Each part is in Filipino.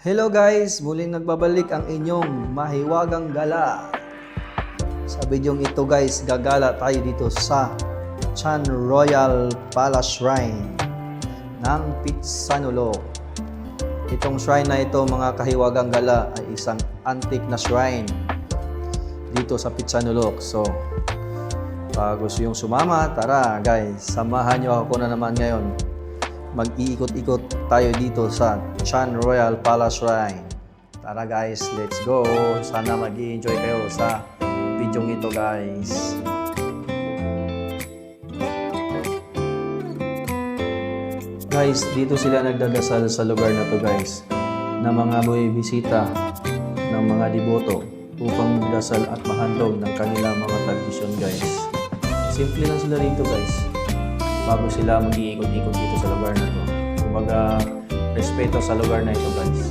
Hello guys! Muling nagbabalik ang inyong mahiwagang gala. Sa bidyong ito guys, gagala tayo dito sa Chan Royal Palace Shrine ng Pitsanulok. Itong shrine na ito mga kahiwagang gala ay isang antique na shrine dito sa Pitsanulok. So, pag gusto yung sumama, tara guys, samahan nyo ako na naman ngayon. Mag-iikot-ikot tayo dito sa Chan Royal Palace Shrine. Tara guys, let's go! Sana mag-i-enjoy kayo sa video ito guys. Guys, dito sila nagdadasal sa lugar na to guys, na mga buwibisita ng mga deboto upang magdasal at mahandog ng kanilang mga tradisyon guys. Simple lang sila rito guys, bago sila mag-iikot-ikot dito sa lugar na to. Kumbaga, respeto sa lugar na ito guys.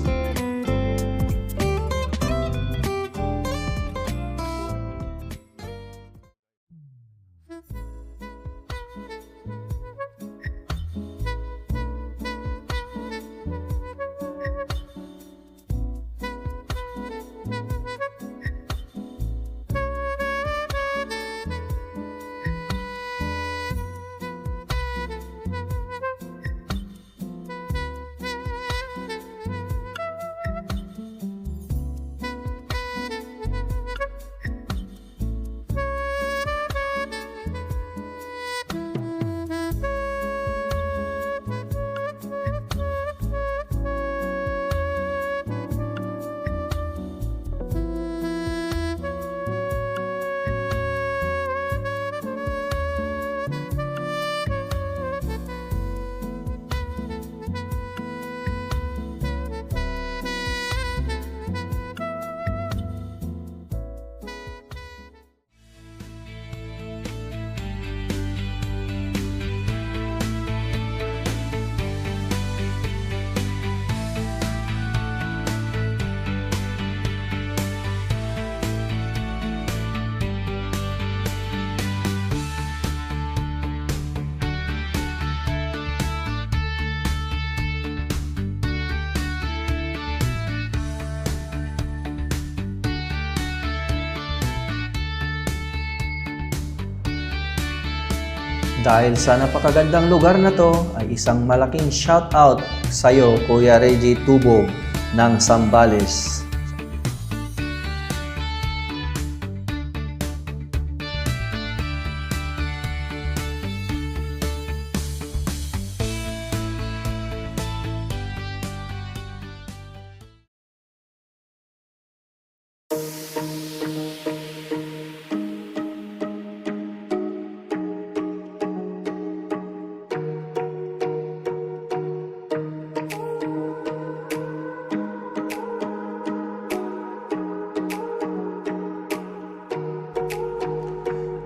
Dahil sa napakagandang lugar na to, ay isang malaking shoutout sa iyo, Kuya Reggie Tubo ng Zambales.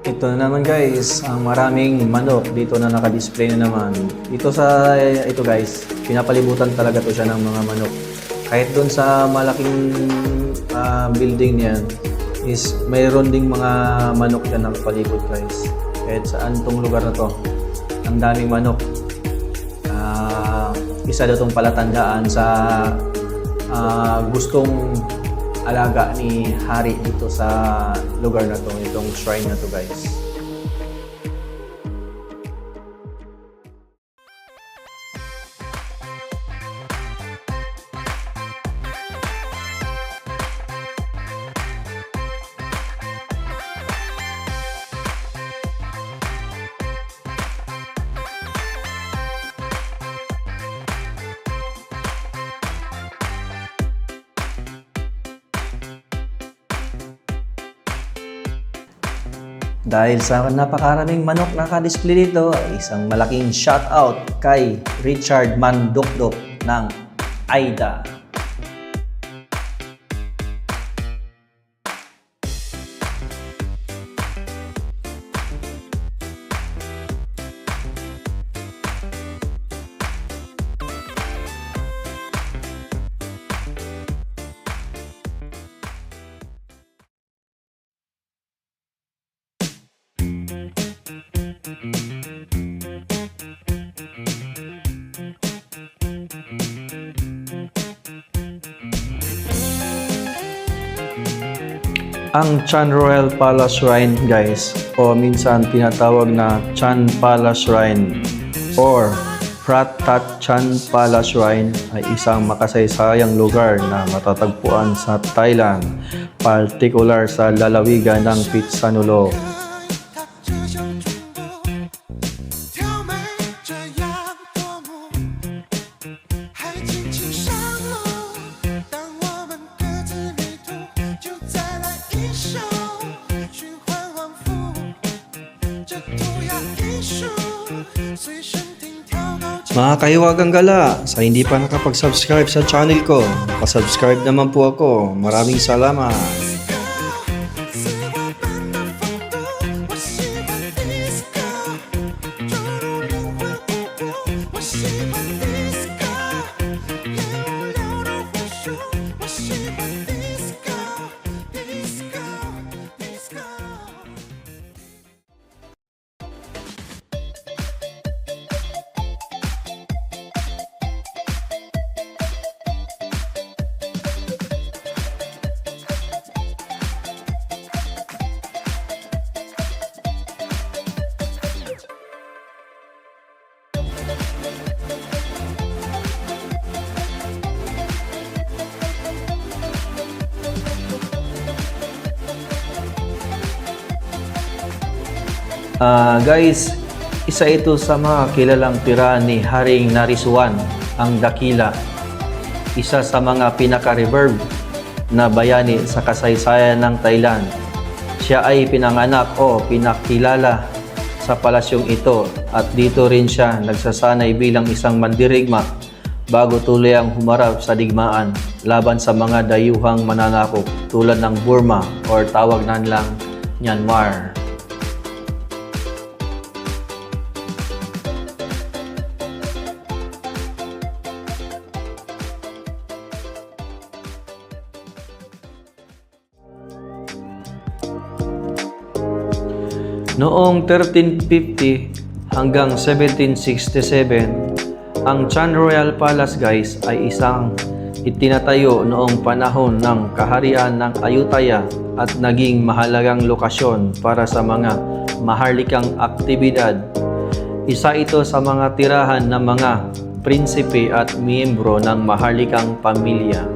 Ito na naman guys, ang maraming manok dito na naka-display na naman. Ito guys, pinapalibutan talaga to siya ng mga manok. Kahit doon sa malaking building niyan is mayroon ding mga manok yan nakapalibot guys. Kahit saan tong lugar na to, ang daming manok. Isa daw tong palatandaan sa gustong alaga ni Hari dito sa lugar na to, itong shrine na to guys. Dahil sa napakaraming manok na naka-display dito, isang malaking shoutout kay Richard Mandokdok ng AIDA. Ang Chan Royal Palace Shrine guys, o minsan tinatawag na Chan Palace Shrine or Phrat Tat Chan Palace Shrine ay isang makasaysayang lugar na matatagpuan sa Thailand, partikular sa lalawigan ng Phitsanulok. Mga kahiwagang gala, sa hindi pa nakapag-subscribe sa channel ko, pasubscribe naman po ako. Maraming salamat. Guys, isa ito sa mga kilalang tira ni Haring Naresuan, ang Dakila. Isa sa mga pinaka-revered na bayani sa kasaysayan ng Thailand. Siya ay pinanganak o pinakilala sa palasyong ito at dito rin siya nagsasanay bilang isang mandirigma bago tuluyang humarap sa digmaan laban sa mga dayuhang mananakop tulad ng Burma or tawag na lang Myanmar. Noong 1350 hanggang 1767, ang Chan Royal Palace guys ay isang itinatayo noong panahon ng kaharian ng Ayutthaya at naging mahalagang lokasyon para sa mga maharlikang aktibidad. Isa ito sa mga tirahan ng mga prinsipe at miyembro ng maharlikang pamilya.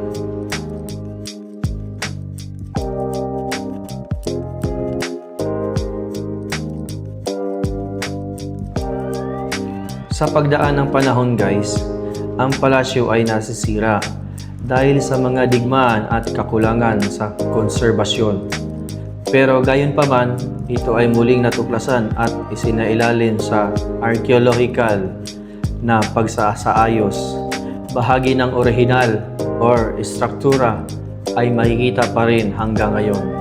Sa pagdaan ng panahon guys, ang palasyo ay nasisira dahil sa mga digmaan at kakulangan sa konserbasyon. Pero gayunpaman, ito ay muling natuklasan at isinailalim sa archaeological na pagsasaayos. Bahagi ng orihinal or struktura ay makikita pa rin hanggang ngayon.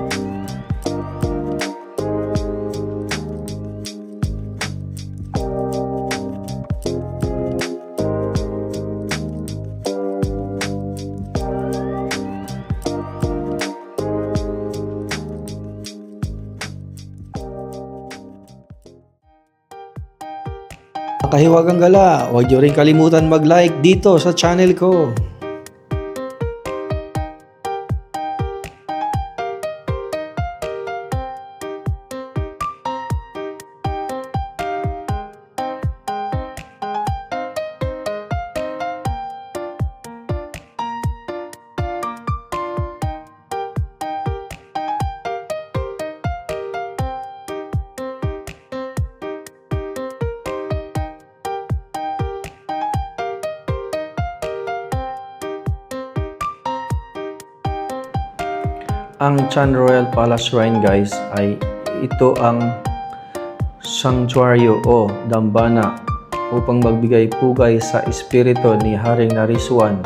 Kahiwagang gala, huwag niyo rin kalimutan mag-like dito sa channel ko. Ang Chan Royal Palace Shrine guys ay ito ang sanctuaryo o dambana upang magbigay pugay sa espiritu ni Haring Naresuan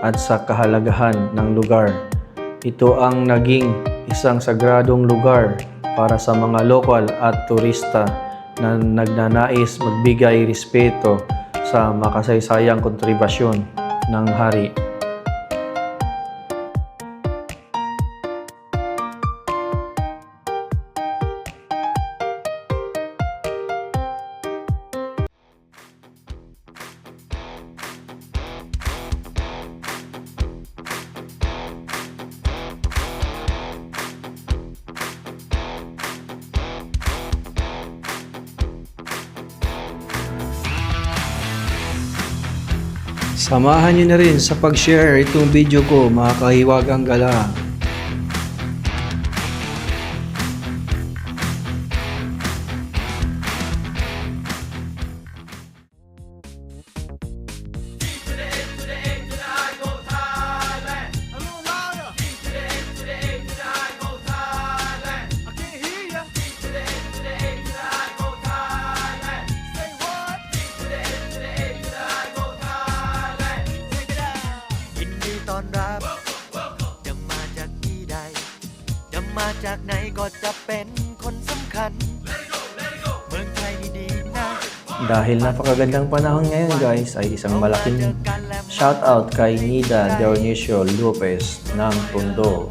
at sa kahalagahan ng lugar. Ito ang naging isang sagradong lugar para sa mga lokal at turista na nagnanais magbigay respeto sa makasaysayang kontribusyon ng hari. Samahan nyo na rin sa pag-share itong video ko, mga kahiwagang gala.ต้อนรับจะมาจากที่ใดจะมาจากไหนก็จะเป็นคนสำคัญเมืองไทยนี่ดีนะ Dahil napakagandang panahon ngayon guys, ay isang malaking shoutout kay Nida Dionisio Lopez ng Tondo.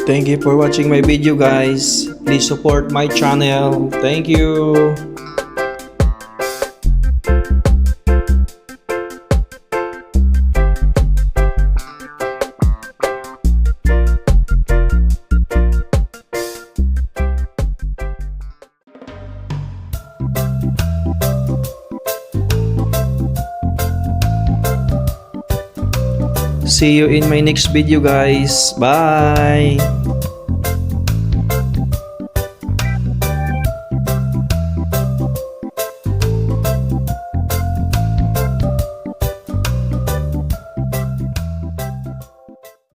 Thank you for watching my video guys. Please support my channel. Thank you. See you in my next video guys. Bye!